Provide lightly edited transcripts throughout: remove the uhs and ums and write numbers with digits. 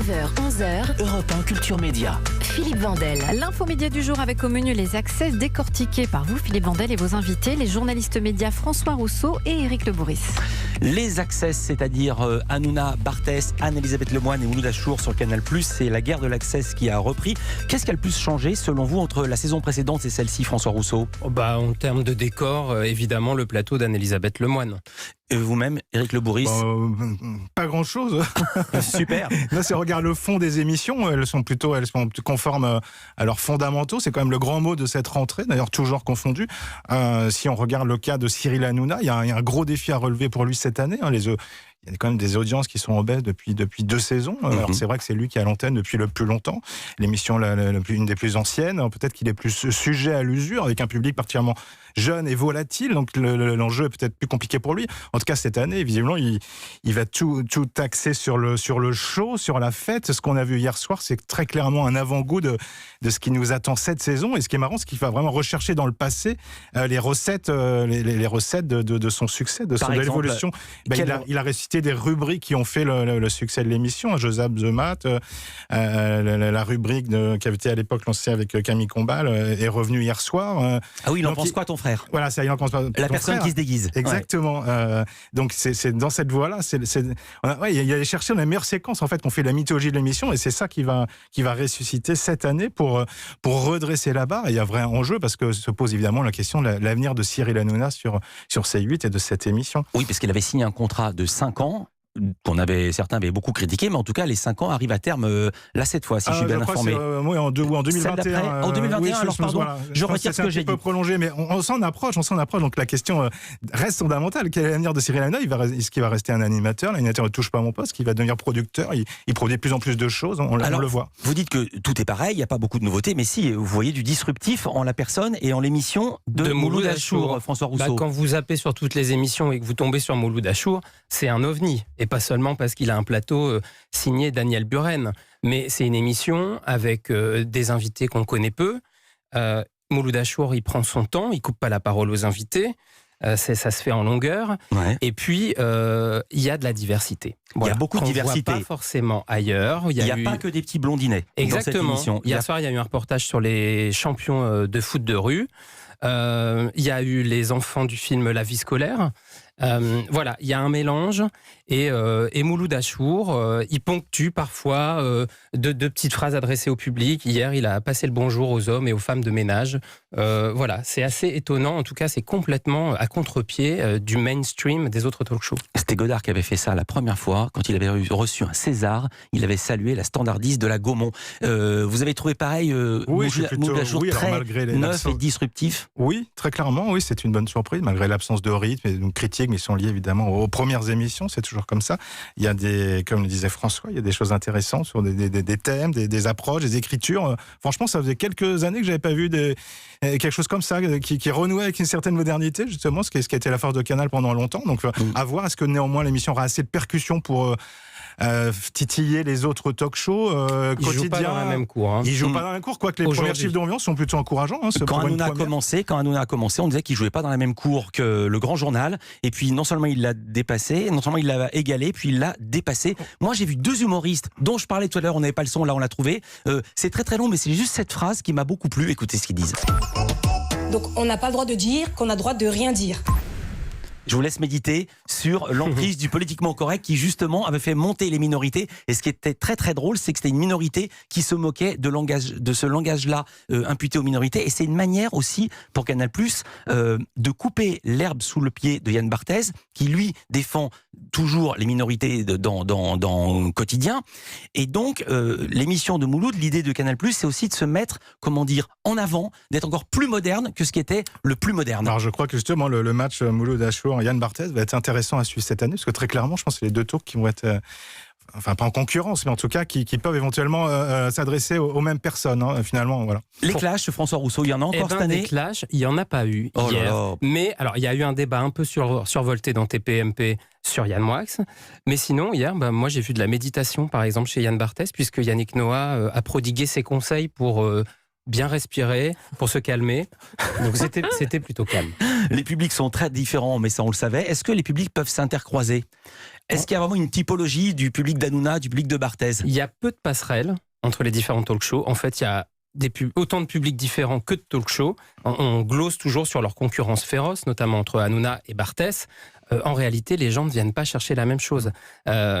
9h-11h, Europe 1 Culture Média. Philippe Vandel. L'info média du jour avec au menu les accès décortiqués par vous, Philippe Vandel, et vos invités, les journalistes médias François Rousseau et Éric Le Bourris. Les accès, c'est-à-dire Hanouna Barthès, Anne-Elisabeth Lemoine et Mouloud Achour sur Canal+, c'est la guerre de l'accès qui a repris. Qu'est-ce qui a le plus changé, selon vous, entre la saison précédente et celle-ci, François Rousseau ? En termes de décor, évidemment, le plateau d'Anne-Elisabeth Lemoine. Et vous-même, Éric Le Bourris ? Pas grand-chose. Super. Là, si on regarde le fond des émissions, elles sont plutôt conformes à leurs fondamentaux. C'est quand même le grand mot de cette rentrée, d'ailleurs toujours confondu. Si on regarde le cas de Cyril Hanouna, il y a un gros défi à relever pour lui cette année. Il y a quand même des audiences qui sont en baisse depuis 2 saisons. Alors c'est vrai que c'est lui qui est à l'antenne depuis le plus longtemps. L'émission, une des plus anciennes. Peut-être qu'il est plus sujet à l'usure, avec un public particulièrement jeune et volatile. Donc l'enjeu est peut-être plus compliqué pour lui. En tout cas, cette année, visiblement, il va tout axer sur le show, sur la fête. Ce qu'on a vu hier soir, c'est très clairement un avant-goût de ce qui nous attend cette saison. Et ce qui est marrant, c'est qu'il va vraiment rechercher dans le passé les recettes, les recettes de son succès, de l'évolution. Il a récité des rubriques qui ont fait le succès de l'émission. Joseph The Mat, la rubrique qui avait été à l'époque lancée avec Camille Combal est revenue hier soir. Ah oui, il en pense quoi ton frère ? Voilà, ça, il en pense pas. La personne frère qui se déguise. Exactement. Ouais. Donc c'est dans cette voie-là. Il y a chercher la meilleure séquence en fait qu'on fait la mythologie de l'émission, et c'est ça qui va ressusciter cette année pour redresser la barre. Et il y a un vrai enjeu parce que se pose évidemment la question de l'avenir de Cyril Hanouna sur C8 et de cette émission. Oui, parce qu'il avait signé un contrat de 5 ans. Certains avaient beaucoup critiqué, mais en tout cas les 5 ans arrivent à terme là cette fois, si je suis bien informé. En 2021. En 2021, alors pardon, je retire ce que j'ai dit. C'est un peu prolongé, mais on s'en approche. Donc la question reste fondamentale. Quel est l'avenir de Cyril Hanouna ? Est-ce qu'il va rester un animateur ? L'animateur ne touche pas à mon poste, qu'il va devenir producteur. Il produit de plus en plus de choses, on le voit. Vous dites que tout est pareil, il n'y a pas beaucoup de nouveautés, mais si, vous voyez du disruptif en la personne et en l'émission de Mouloud Achour, François Rousseau. Quand vous zappez sur toutes les émissions et que vous tombez sur Mouloud Achour, c'est un ovni. Et pas seulement parce qu'il a un plateau signé Daniel Buren, mais c'est une émission avec des invités qu'on connaît peu. Mouloud Achour, il prend son temps, il coupe pas la parole aux invités. Ça se fait en longueur. Ouais. Et puis, il y a de la diversité. Voilà. Il y a beaucoup de diversité. On voit pas forcément ailleurs. Il n'y a pas que des petits blondinets. Exactement. Dans cette émission. Hier soir, il y a eu un reportage sur les champions de foot de rue. Il y a eu les enfants du film La vie scolaire. Voilà, il y a un mélange et Mouloud Achour, il ponctue parfois de petites phrases adressées au public. Hier, il a passé le bonjour aux hommes et aux femmes de ménage. Voilà, c'est assez étonnant. En tout cas, c'est complètement à contre-pied du mainstream des autres talk-shows. C'était Godard qui avait fait ça la première fois, quand il avait reçu un César. Il avait salué la standardiste de la Gaumont. Vous avez trouvé pareil Mouloud Achour très neuf et disruptif ? Oui, très clairement. Oui, c'est une bonne surprise, malgré l'absence de rythme et de critiques, mais ils sont liés évidemment aux premières émissions, c'est toujours comme ça. Il y a comme le disait François, il y a des choses intéressantes sur des thèmes, des approches, des écritures. Franchement, ça faisait quelques années que j'avais pas vu quelque chose comme ça, qui renouait avec une certaine modernité, justement, ce qui a été la force de Canal pendant longtemps. Donc, à voir, est-ce que néanmoins l'émission aura assez de percussions pour titiller les autres talk-shows quotidiens. Ils jouent pas dans la même cour. Ils jouent pas dans la même cour, quoique les premiers chiffres d'ambiance sont plutôt encourageants. Quand Hanouna a commencé, on disait qu'il jouait pas dans la même cour que le Grand Journal. Et puis non seulement il l'a dépassé, non seulement il l'a égalé, puis il l'a dépassé. Moi j'ai vu 2 humoristes dont je parlais tout à l'heure, on n'avait pas le son, là on l'a trouvé. C'est très très long, mais c'est juste cette phrase qui m'a beaucoup plu. Écoutez ce qu'ils disent. Donc on n'a pas le droit de dire qu'on a le droit de rien dire. Je vous laisse méditer sur l'emprise du politiquement correct qui justement avait fait monter les minorités. Et ce qui était très très drôle, c'est que c'était une minorité qui se moquait de ce langage-là imputé aux minorités. Et c'est une manière aussi pour Canal+, de couper l'herbe sous le pied de Yann Barthès, qui lui défend toujours les minorités dans le quotidien. Et donc l'émission de Mouloud, l'idée de Canal+, c'est aussi de se mettre, en avant, d'être encore plus moderne que ce qui était le plus moderne. Alors je crois que justement le match Mouloud Achour Yann Barthès va être intéressant à suivre cette année, parce que très clairement, je pense que c'est les 2 talks qui vont être, enfin pas en concurrence, mais en tout cas qui peuvent éventuellement s'adresser aux mêmes personnes, finalement. Voilà. Les clashs, François Rousseau, il y en a encore cette année ? Des clashs, il n'y en a pas eu hier. Mais alors, il y a eu un débat un peu survolté dans TPMP sur Yann Moix. Mais sinon, hier, moi j'ai vu de la méditation, par exemple, chez Yann Barthès, puisque Yannick Noah a prodigué ses conseils pour bien respirer, pour se calmer. Donc c'était plutôt calme. Les publics sont très différents, mais ça on le savait. Est-ce que les publics peuvent s'intercroiser ? Est-ce qu'il y a vraiment une typologie du public d'Hanouna, du public de Barthez? Il y a peu de passerelles entre les différents talk-shows. En fait, il y a autant de publics différents que de talk-shows. On glose toujours sur leur concurrence féroce, notamment entre Hanouna et Barthès. En réalité, les gens ne viennent pas chercher la même chose.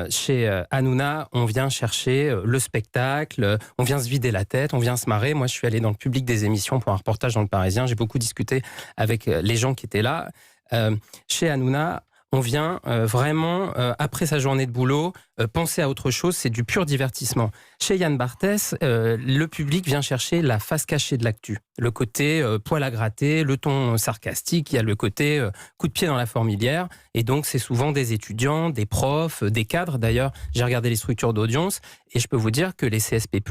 Chez Hanouna, on vient chercher le spectacle, on vient se vider la tête, on vient se marrer. Moi, je suis allé dans le public des émissions pour un reportage dans Le Parisien. J'ai beaucoup discuté avec les gens qui étaient là. Chez Hanouna, on vient vraiment, après sa journée de boulot, penser à autre chose, c'est du pur divertissement. Chez Yann Barthès, le public vient chercher la face cachée de l'actu. Le côté poil à gratter, le ton sarcastique, il y a le côté coup de pied dans la fourmilière. Et donc, c'est souvent des étudiants, des profs, des cadres. D'ailleurs, j'ai regardé les structures d'audience et je peux vous dire que les CSP+,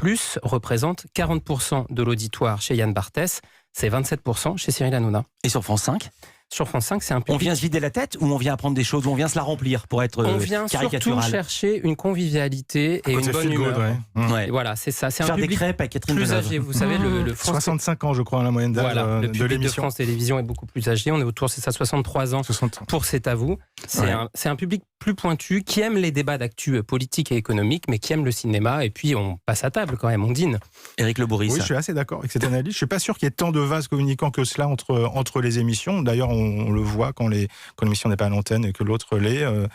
représentent 40% de l'auditoire chez Yann Barthès. C'est 27% chez Cyril Hanouna. Et sur France 5? Sur France 5, c'est un public... On vient se vider la tête ou on vient apprendre des choses, ou on vient se la remplir pour être On vient surtout caricatural? chercher une convivialité et une bonne humeur. Ouais. Et voilà, c'est ça. C'est Faire un des public crêpes avec Catherine plus Deneuve. âgé. Vous savez, le France... 65 ans, je crois, la moyenne d'âge Voilà, le de public de l'émission. France Télévisions est beaucoup plus âgé. On est autour, c'est ça, 63 ans 60 ans. pour C'est à vous. C'est un public plus pointu, qui aime les débats d'actu politique et économique, mais qui aime le cinéma. Et puis, on passe à table quand même, on dîne. Éric Le Bourrice. Oui, je suis assez d'accord avec cette analyse. Je suis pas sûr qu'il y ait tant de vases communicants que cela entre les émissions. D'ailleurs, on le voit quand l'émission n'est pas à l'antenne et que l'autre l'est. Il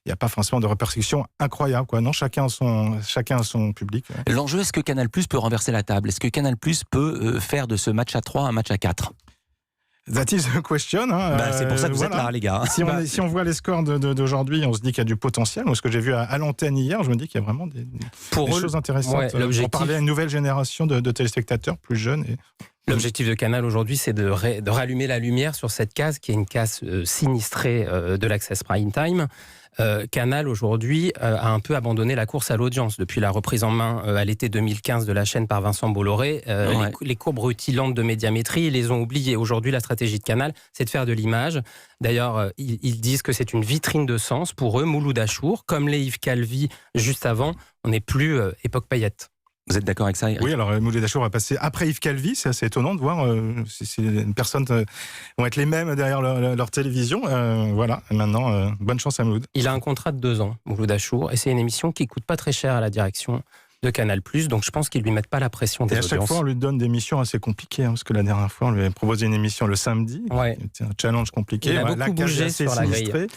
n'y a pas forcément de répercussions incroyables, quoi. Non, chacun a son public. Ouais. L'enjeu, est-ce que Canal+ peut renverser la table? Est-ce que Canal+ peut faire de ce match à 3 un match à 4? That is the question. C'est pour ça que vous êtes là, les gars. Si on voit les scores d'aujourd'hui, on se dit qu'il y a du potentiel. Moi, ce que j'ai vu à l'antenne hier, je me dis qu'il y a vraiment des choses intéressantes. Ouais, pour parler à une nouvelle génération de téléspectateurs plus jeunes. L'objectif de Canal aujourd'hui, c'est de rallumer la lumière sur cette case qui est une case sinistrée de l'Access Prime Time. Canal aujourd'hui a un peu abandonné la course à l'audience depuis la reprise en main à l'été 2015 de la chaîne par Vincent Bolloré. Les courbes rutilantes de médiamétrie, ils les ont oubliées. Aujourd'hui, la stratégie de Canal, c'est de faire de l'image. D'ailleurs, ils disent que c'est une vitrine de sens pour eux. Mouloud Achour, comme les Yves Calvi juste avant, on n'est plus époque paillettes. Vous êtes d'accord avec ça, Éric? Oui, alors Mouloud Achour va passer après Yves Calvi. C'est assez étonnant de voir si une personne vont être les mêmes derrière leur télévision. Voilà, et maintenant, bonne chance à Mouloud. Il a un contrat de 2 ans, Mouloud Achour, et c'est une émission qui coûte pas très cher à la direction de Canal+, donc je pense qu'ils lui mettent pas la pression des audiences. Et à chaque fois, on lui donne des missions assez compliquées, parce que la dernière fois, on lui a proposé une émission le samedi. C'était un challenge compliqué. Il a beaucoup bougé sur la grille.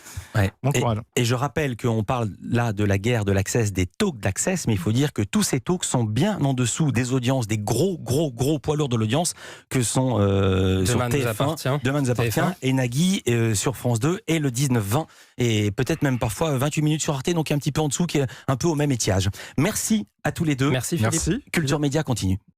Bon courage. Et je rappelle qu'on parle là de la guerre de l'Access, des talks d'Access, mais il faut dire que tous ces talks sont bien en dessous des audiences, des gros poids lourds de l'audience que sont sur TF1, Demain nous appartient, et Nagui sur France 2, et le 19-20, et peut-être même parfois 28 minutes sur Arte, donc un petit peu en dessous, qui est un peu au même étiage. Merci à tous les deux. Merci Philippe. Merci. Culture Média continue.